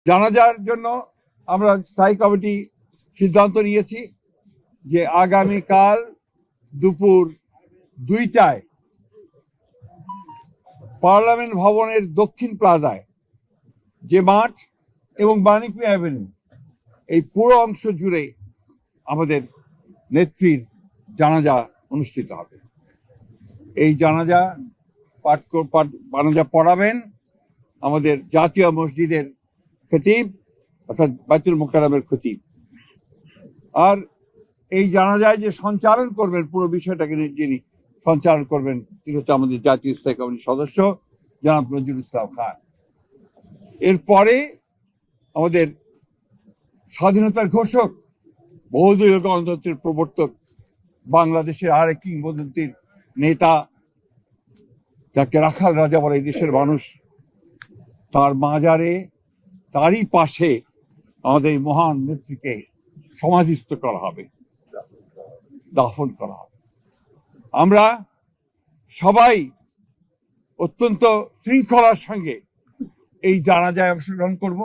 জানাজার জন্য আমরা স্থায়ী কমিটি সিদ্ধান্ত নিয়েছি যে আগামীকাল দুপুর 2টায় পার্লামেন্ট ভবনের দক্ষিণ প্লাজায় যে মাঠ এবং বাণিজ্য অ্যাভিনিউ এই পুরো অংশ জুড়ে আমাদের নেত্রীর জানাজা অনুষ্ঠিত হবে। এই জানাজা জানাজা পড়াবেন আমাদের জাতীয় মসজিদের খতিব অর্থাৎ বাইতুল মোকাররমের খতিব। আর এই জানাজায় যে সঞ্চালন করবেন পুরো বিষয়টাকে যিনি সঞ্চালন করবেন তিনি হচ্ছে আমাদের জাতীয় স্থায়ী কমিটির সদস্য জনাব নজরুল ইসলাম খান। এরপরে আমাদের স্বাধীনতার ঘোষক, বহুদলীয় গণতন্ত্রের প্রবর্তক, বাংলাদেশের আরেক কিংবদন্তির নেতা যাকে রাখাল রাজা বলে এই দেশের মানুষ, তার মাজারে তারই পাশে আমাদের এই মহান নেত্রীকে সমাধিস্থ করা হবে, দাফন করা হবে। আমরা সবাই অত্যন্ত শৃঙ্খলার সঙ্গে এই জানাজায় অংশগ্রহণ করব।